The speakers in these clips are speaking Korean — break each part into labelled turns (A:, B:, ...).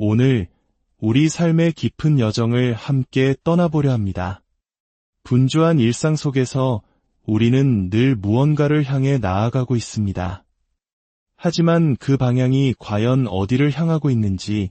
A: 오늘 우리 삶의 깊은 여정을 함께 떠나보려 합니다. 분주한 일상 속에서 우리는 늘 무언가를 향해 나아가고 있습니다. 하지만 그 방향이 과연 어디를 향하고 있는지,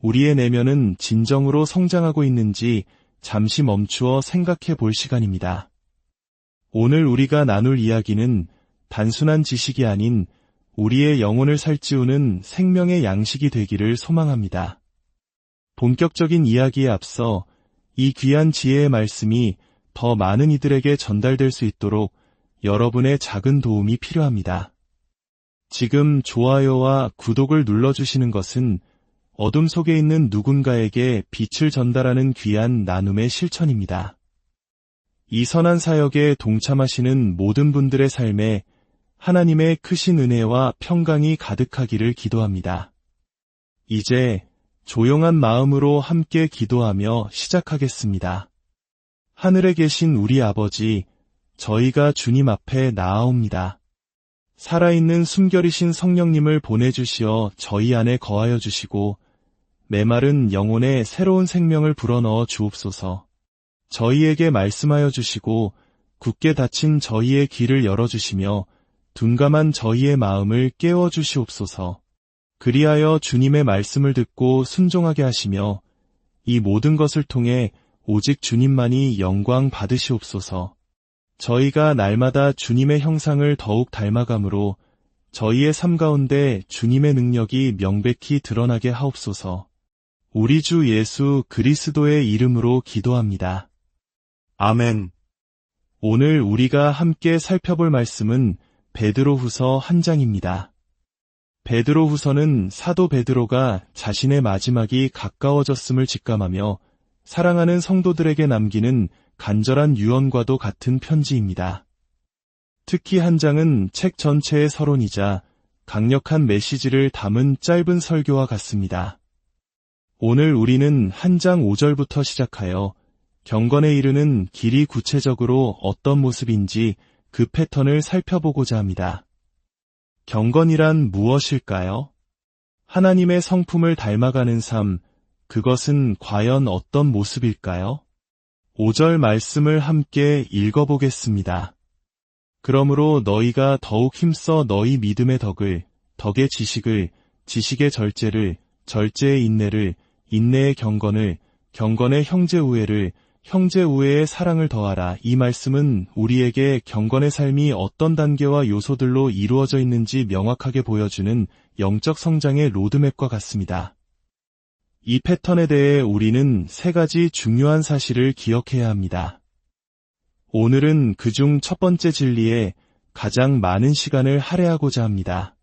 A: 우리의 내면은 진정으로 성장하고 있는지 잠시 멈추어 생각해 볼 시간입니다. 오늘 우리가 나눌 이야기는 단순한 지식이 아닌 우리의 영혼을 살찌우는 생명의 양식이 되기를 소망합니다. 본격적인 이야기에 앞서 이 귀한 지혜의 말씀이 더 많은 이들에게 전달될 수 있도록 여러분의 작은 도움이 필요합니다. 지금 좋아요와 구독을 눌러주시는 것은 어둠 속에 있는 누군가에게 빛을 전달하는 귀한 나눔의 실천입니다. 이 선한 사역에 동참하시는 모든 분들의 삶에 하나님의 크신 은혜와 평강이 가득하기를 기도합니다. 이제 조용한 마음으로 함께 기도하며 시작하겠습니다. 하늘에 계신 우리 아버지, 저희가 주님 앞에 나아옵니다. 살아있는 숨결이신 성령님을 보내주시어 저희 안에 거하여 주시고 메마른 영혼에 새로운 생명을 불어넣어 주옵소서. 저희에게 말씀하여 주시고 굳게 닫힌 저희의 귀를 열어주시며 둔감한 저희의 마음을 깨워주시옵소서. 그리하여 주님의 말씀을 듣고 순종하게 하시며 이 모든 것을 통해 오직 주님만이 영광 받으시옵소서. 저희가 날마다 주님의 형상을 더욱 닮아감으로 저희의 삶 가운데 주님의 능력이 명백히 드러나게 하옵소서. 우리 주 예수 그리스도의 이름으로 기도합니다. 아멘. 오늘 우리가 함께 살펴볼 말씀은 베드로후서 1장입니다. 베드로후서는 사도 베드로가 자신의 마지막이 가까워졌음을 직감하며 사랑하는 성도들에게 남기는 간절한 유언과도 같은 편지입니다. 특히 1장은 책 전체의 서론이자 강력한 메시지를 담은 짧은 설교와 같습니다. 오늘 우리는 1장 5절부터 시작하여 경건에 이르는 길이 구체적으로 어떤 모습인지 그 패턴을 살펴보고자 합니다. 경건이란 무엇일까요? 하나님의 성품을 닮아가는 삶, 그것은 과연 어떤 모습일까요? 5절 말씀을 함께 읽어보겠습니다. 그러므로 너희가 더욱 힘써 너희 믿음의 덕을, 덕의 지식을, 지식의 절제를, 절제의 인내를, 인내의 경건을, 경건의 형제 우애를, 형제 우애의 사랑을 더하라. 이 말씀은 우리에게 경건의 삶이 어떤 단계와 요소들로 이루어져 있는지 명확하게 보여주는 영적 성장의 로드맵과 같습니다. 이 패턴에 대해 우리는 3가지 중요한 사실을 기억해야 합니다. 오늘은 그중 첫 번째 진리에 가장 많은 시간을 할애하고자 합니다.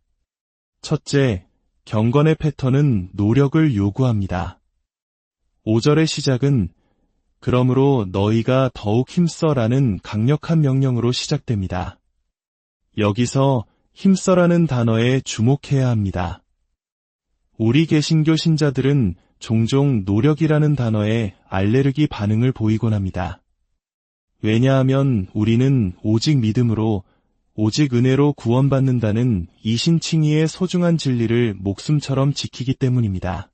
A: 첫째, 경건의 패턴은 노력을 요구합니다. 5절의 시작은 그러므로 너희가 더욱 힘써라는 강력한 명령으로 시작됩니다. 여기서 힘써라는 단어에 주목해야 합니다. 우리 개신교 신자들은 종종 노력이라는 단어에 알레르기 반응을 보이곤 합니다. 왜냐하면 우리는 오직 믿음으로, 오직 은혜로 구원받는다는 이신칭의의 소중한 진리를 목숨처럼 지키기 때문입니다.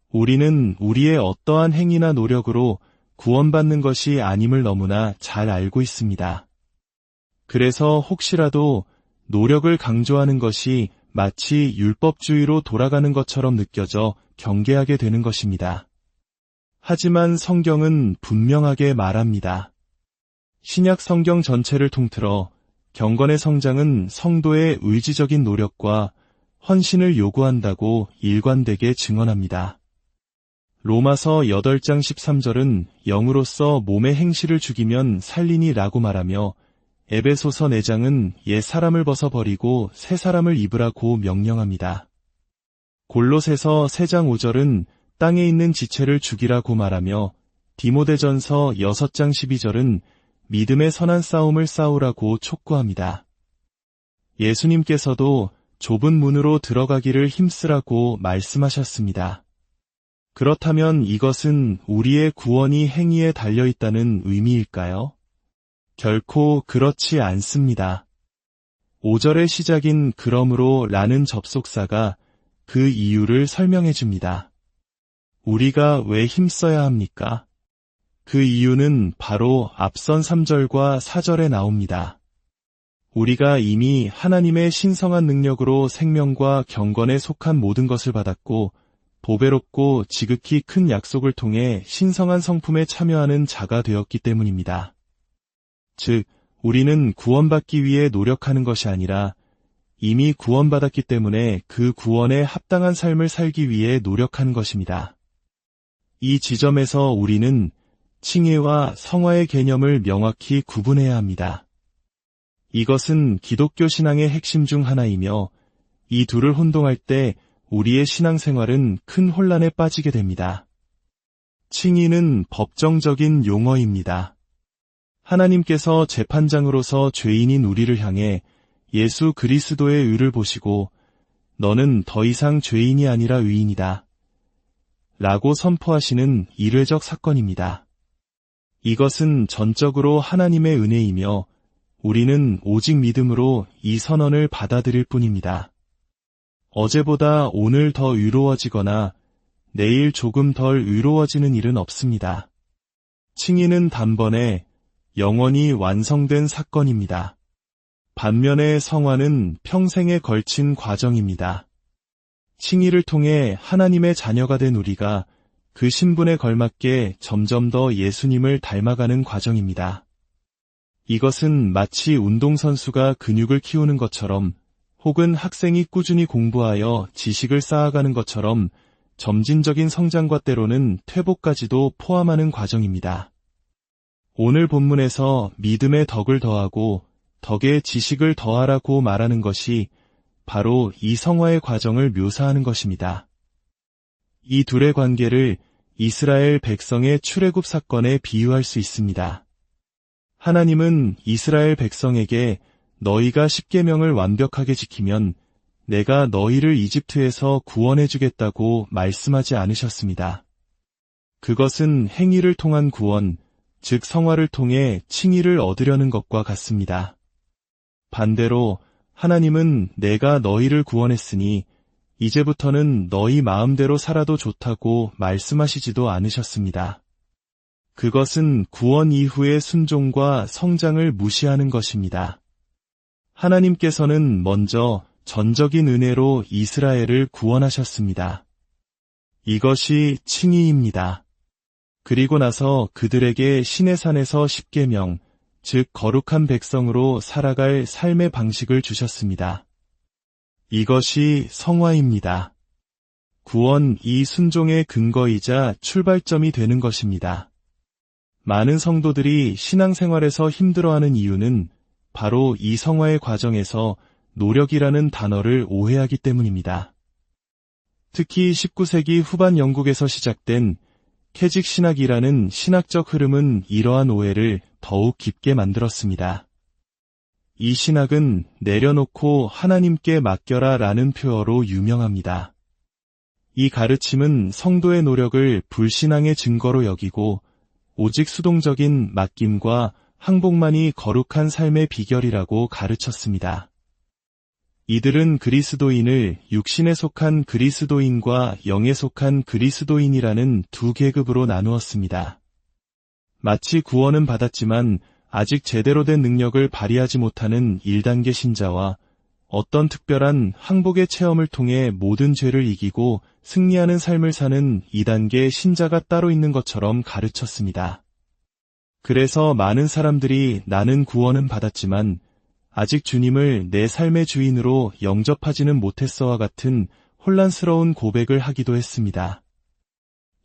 A: 우리는 우리의 어떠한 행위나 노력으로 구원받는 것이 아님을 너무나 잘 알고 있습니다. 그래서 혹시라도 노력을 강조하는 것이 마치 율법주의로 돌아가는 것처럼 느껴져 경계하게 되는 것입니다. 하지만 성경은 분명하게 말합니다. 신약 성경 전체를 통틀어 경건의 성장은 성도의 의지적인 노력과 헌신을 요구한다고 일관되게 증언합니다. 로마서 8장 13절은 영으로서 몸의 행실을 죽이면 살리니 라고 말하며 에베소서 4장은 옛 사람을 벗어버리고 새 사람을 입으라고 명령합니다. 골로새서 3장 5절은 땅에 있는 지체를 죽이라고 말하며 디모데전서 6장 12절은 믿음의 선한 싸움을 싸우라고 촉구합니다. 예수님께서도 좁은 문으로 들어가기를 힘쓰라고 말씀하셨습니다. 그렇다면 이것은 우리의 구원이 행위에 달려있다는 의미일까요? 결코 그렇지 않습니다. 5절의 시작인 그러므로 라는 접속사가 그 이유를 설명해 줍니다. 우리가 왜 힘써야 합니까? 그 이유는 바로 앞선 3절과 4절에 나옵니다. 우리가 이미 하나님의 신성한 능력으로 생명과 경건에 속한 모든 것을 받았고 보배롭고 지극히 큰 약속을 통해 신성한 성품에 참여하는 자가 되었기 때문입니다. 즉, 우리는 구원받기 위해 노력하는 것이 아니라 이미 구원받았기 때문에 그 구원에 합당한 삶을 살기 위해 노력하는 것입니다. 이 지점에서 우리는 칭의와 성화의 개념을 명확히 구분해야 합니다. 이것은 기독교 신앙의 핵심 중 하나이며 이 둘을 혼동할 때 우리의 신앙생활은 큰 혼란에 빠지게 됩니다. 칭의는 법정적인 용어입니다. 하나님께서 재판장으로서 죄인인 우리를 향해 예수 그리스도의 의를 보시고 너는 더 이상 죄인이 아니라 의인이다 라고 선포하시는 일회적 사건입니다. 이것은 전적으로 하나님의 은혜이며 우리는 오직 믿음으로 이 선언을 받아들일 뿐입니다. 어제보다 오늘 더 의로워지거나 내일 조금 덜 의로워지는 일은 없습니다. 칭의는 단번에 영원히 완성된 사건입니다. 반면에 성화는 평생에 걸친 과정입니다. 칭의를 통해 하나님의 자녀가 된 우리가 그 신분에 걸맞게 점점 더 예수님을 닮아가는 과정입니다. 이것은 마치 운동선수가 근육을 키우는 것처럼 혹은 학생이 꾸준히 공부하여 지식을 쌓아가는 것처럼 점진적인 성장과 때로는 퇴보까지도 포함하는 과정입니다. 오늘 본문에서 믿음의 덕을 더하고 덕의 지식을 더하라고 말하는 것이 바로 이 성화의 과정을 묘사하는 것입니다. 이 둘의 관계를 이스라엘 백성의 출애굽 사건에 비유할 수 있습니다. 하나님은 이스라엘 백성에게 너희가 십계명을 완벽하게 지키면 내가 너희를 이집트에서 구원해 주겠다고 말씀하지 않으셨습니다. 그것은 행위를 통한 구원, 즉 성화를 통해 칭의를 얻으려는 것과 같습니다. 반대로 하나님은 내가 너희를 구원했으니 이제부터는 너희 마음대로 살아도 좋다고 말씀하시지도 않으셨습니다. 그것은 구원 이후의 순종과 성장을 무시하는 것입니다. 하나님께서는 먼저 전적인 은혜로 이스라엘을 구원하셨습니다. 이것이 칭의입니다. 그리고 나서 그들에게 시내산에서 십계명, 즉 거룩한 백성으로 살아갈 삶의 방식을 주셨습니다. 이것이 성화입니다. 구원 이 순종의 근거이자 출발점이 되는 것입니다. 많은 성도들이 신앙생활에서 힘들어하는 이유는 바로 이 성화의 과정에서 노력이라는 단어를 오해하기 때문입니다. 특히 19세기 후반 영국에서 시작된 캐직 신학이라는 신학적 흐름은 이러한 오해를 더욱 깊게 만들었습니다. 이 신학은 내려놓고 하나님께 맡겨라 라는 표어로 유명합니다. 이 가르침은 성도의 노력을 불신앙의 증거로 여기고 오직 수동적인 맡김과 항복만이 거룩한 삶의 비결이라고 가르쳤습니다. 이들은 그리스도인을 육신에 속한 그리스도인과 영에 속한 그리스도인이라는 두 계급으로 나누었습니다. 마치 구원은 받았지만 아직 제대로 된 능력을 발휘하지 못하는 1단계 신자와 어떤 특별한 항복의 체험을 통해 모든 죄를 이기고 승리하는 삶을 사는 2단계 신자가 따로 있는 것처럼 가르쳤습니다. 그래서 많은 사람들이 나는 구원은 받았지만 아직 주님을 내 삶의 주인으로 영접하지는 못했어와 같은 혼란스러운 고백을 하기도 했습니다.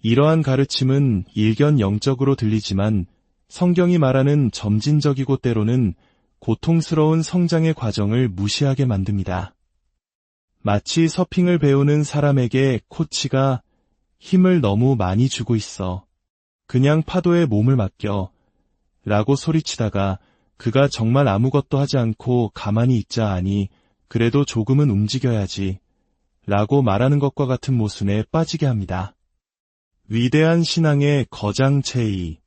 A: 이러한 가르침은 일견 영적으로 들리지만 성경이 말하는 점진적이고 때로는 고통스러운 성장의 과정을 무시하게 만듭니다. 마치 서핑을 배우는 사람에게 코치가 힘을 너무 많이 주고 있어. 그냥 파도에 몸을 맡겨. 라고 소리치다가 그가 정말 아무것도 하지 않고 가만히 있자 하니 그래도 조금은 움직여야지. 라고 말하는 것과 같은 모순에 빠지게 합니다. 위대한 신앙의 거장 제이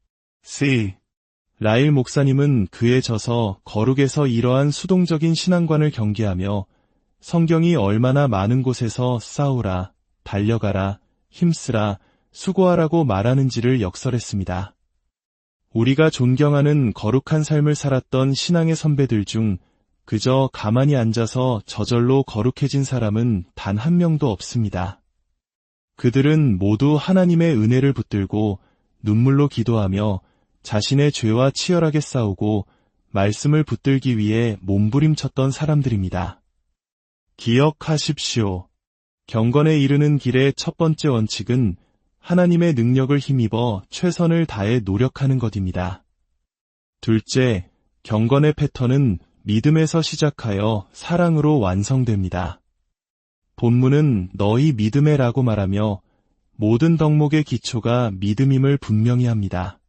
A: 라일 목사님은 그에 져서 거룩에서 이러한 수동적인 신앙관을 경계하며 성경이 얼마나 많은 곳에서 싸우라, 달려가라, 힘쓰라, 수고하라고 말하는지를 역설했습니다. 우리가 존경하는 거룩한 삶을 살았던 신앙의 선배들 중 그저 가만히 앉아서 저절로 거룩해진 사람은 단 한 명도 없습니다. 그들은 모두 하나님의 은혜를 붙들고 눈물로 기도하며 자신의 죄와 치열하게 싸우고 말씀을 붙들기 위해 몸부림쳤던 사람들입니다. 기억하십시오. 경건에 이르는 길의 첫 번째 원칙은 하나님의 능력을 힘입어 최선을 다해 노력하는 것입니다. 둘째, 경건의 패턴은 믿음에서 시작하여 사랑으로 완성됩니다. 본문은 너희 믿음에라고 말하며 모든 덕목의 기초가 믿음임을 분명히 합니다.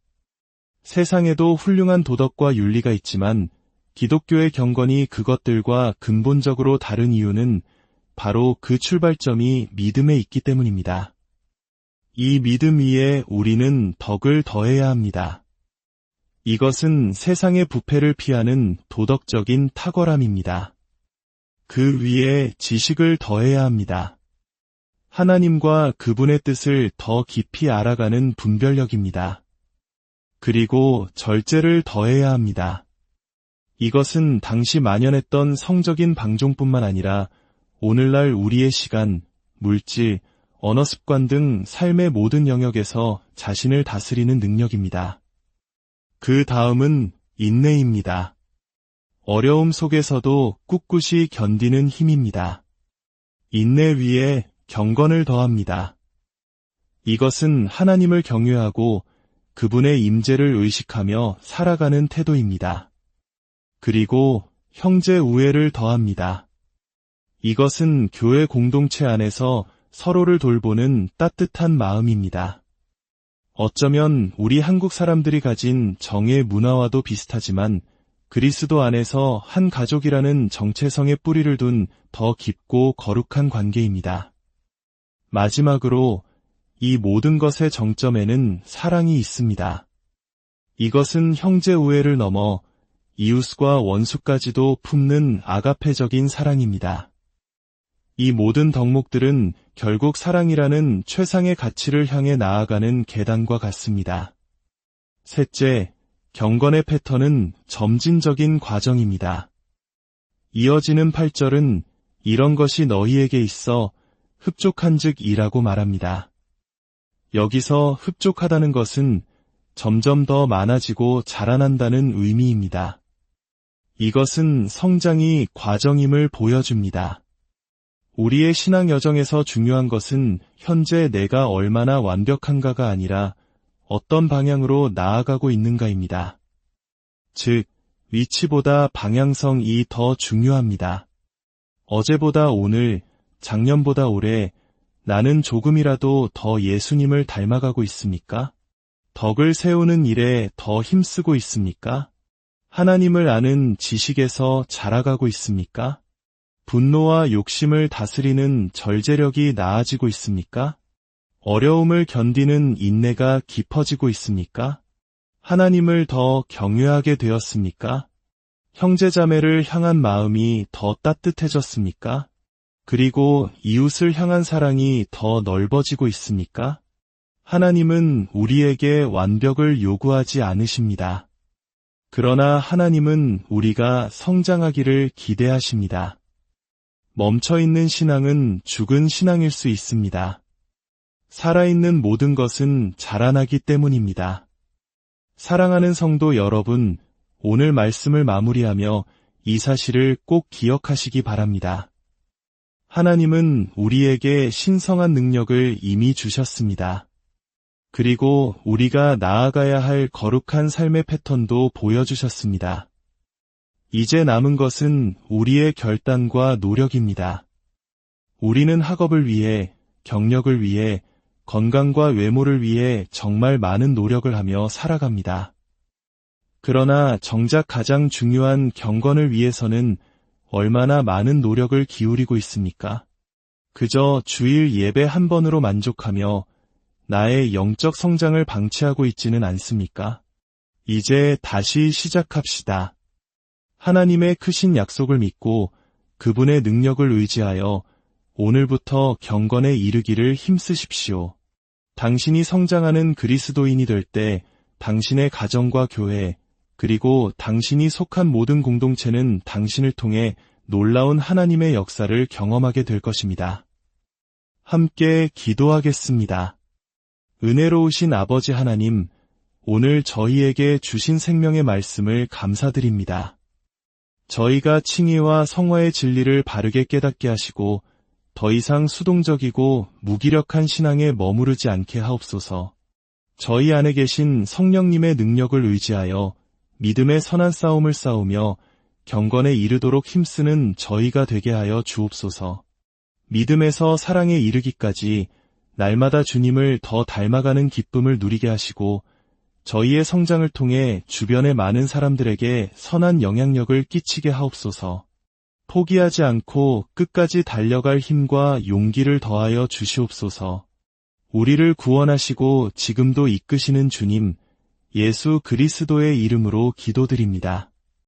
A: 세상에도 훌륭한 도덕과 윤리가 있지만 기독교의 경건이 그것들과 근본적으로 다른 이유는 바로 그 출발점이 믿음에 있기 때문입니다. 이 믿음 위에 우리는 덕을 더해야 합니다. 이것은 세상의 부패를 피하는 도덕적인 탁월함입니다. 그 위에 지식을 더해야 합니다. 하나님과 그분의 뜻을 더 깊이 알아가는 분별력입니다. 그리고 절제를 더해야 합니다. 이것은 당시 만연했던 성적인 방종뿐만 아니라 오늘날 우리의 시간, 물질, 언어 습관 등 삶의 모든 영역에서 자신을 다스리는 능력입니다. 그 다음은 인내입니다. 어려움 속에서도 꿋꿋이 견디는 힘입니다. 인내 위에 경건을 더합니다. 이것은 하나님을 경외하고 그분의 임재를 의식하며 살아가는 태도입니다. 그리고 형제 우애를 더합니다. 이것은 교회 공동체 안에서 서로를 돌보는 따뜻한 마음입니다. 어쩌면 우리 한국 사람들이 가진 정의 문화와도 비슷하지만 그리스도 안에서 한 가족이라는 정체성의 뿌리를 둔 더 깊고 거룩한 관계입니다. 마지막으로 이 모든 것의 정점에는 사랑이 있습니다. 이것은 형제 우애를 넘어 이웃과 원수까지도 품는 아가페적인 사랑입니다. 이 모든 덕목들은 결국 사랑이라는 최상의 가치를 향해 나아가는 계단과 같습니다. 셋째, 경건의 패턴은 점진적인 과정입니다. 이어지는 8절은 이런 것이 너희에게 있어 흡족한즉 이라고 말합니다. 여기서 흡족하다는 것은 점점 더 많아지고 자라난다는 의미입니다. 이것은 성장이 과정임을 보여줍니다. 우리의 신앙 여정에서 중요한 것은 현재 내가 얼마나 완벽한가가 아니라 어떤 방향으로 나아가고 있는가입니다. 즉, 위치보다 방향성이 더 중요합니다. 어제보다 오늘, 작년보다 올해 나는 조금이라도 더 예수님을 닮아가고 있습니까? 덕을 세우는 일에 더 힘쓰고 있습니까? 하나님을 아는 지식에서 자라가고 있습니까? 분노와 욕심을 다스리는 절제력이 나아지고 있습니까? 어려움을 견디는 인내가 깊어지고 있습니까? 하나님을 더 경외하게 되었습니까? 형제자매를 향한 마음이 더 따뜻해졌습니까? 그리고 이웃을 향한 사랑이 더 넓어지고 있습니까? 하나님은 우리에게 완벽을 요구하지 않으십니다. 그러나 하나님은 우리가 성장하기를 기대하십니다. 멈춰있는 신앙은 죽은 신앙일 수 있습니다. 살아있는 모든 것은 자라나기 때문입니다. 사랑하는 성도 여러분, 오늘 말씀을 마무리하며 이 사실을 꼭 기억하시기 바랍니다. 하나님은 우리에게 신성한 능력을 이미 주셨습니다. 그리고 우리가 나아가야 할 거룩한 삶의 패턴도 보여주셨습니다. 이제 남은 것은 우리의 결단과 노력입니다. 우리는 학업을 위해, 경력을 위해, 건강과 외모를 위해 정말 많은 노력을 하며 살아갑니다. 그러나 정작 가장 중요한 경건을 위해서는 얼마나 많은 노력을 기울이고 있습니까? 그저 주일 예배 한 번으로 만족하며 나의 영적 성장을 방치하고 있지는 않습니까? 이제 다시 시작합시다. 하나님의 크신 약속을 믿고 그분의 능력을 의지하여 오늘부터 경건에 이르기를 힘쓰십시오. 당신이 성장하는 그리스도인이 될 때 당신의 가정과 교회, 그리고 당신이 속한 모든 공동체는 당신을 통해 놀라운 하나님의 역사를 경험하게 될 것입니다. 함께 기도하겠습니다. 은혜로우신 아버지 하나님, 오늘 저희에게 주신 생명의 말씀을 감사드립니다. 저희가 칭의와 성화의 진리를 바르게 깨닫게 하시고 더 이상 수동적이고 무기력한 신앙에 머무르지 않게 하옵소서. 저희 안에 계신 성령님의 능력을 의지하여 믿음의 선한 싸움을 싸우며 경건에 이르도록 힘쓰는 저희가 되게 하여 주옵소서. 믿음에서 사랑에 이르기까지 날마다 주님을 더 닮아가는 기쁨을 누리게 하시고 저희의 성장을 통해 주변의 많은 사람들에게 선한 영향력을 끼치게 하옵소서. 포기하지 않고 끝까지 달려갈 힘과 용기를 더하여 주시옵소서. 우리를 구원하시고 지금도 이끄시는 주님, 예수 그리스도의 이름으로 기도드립니다.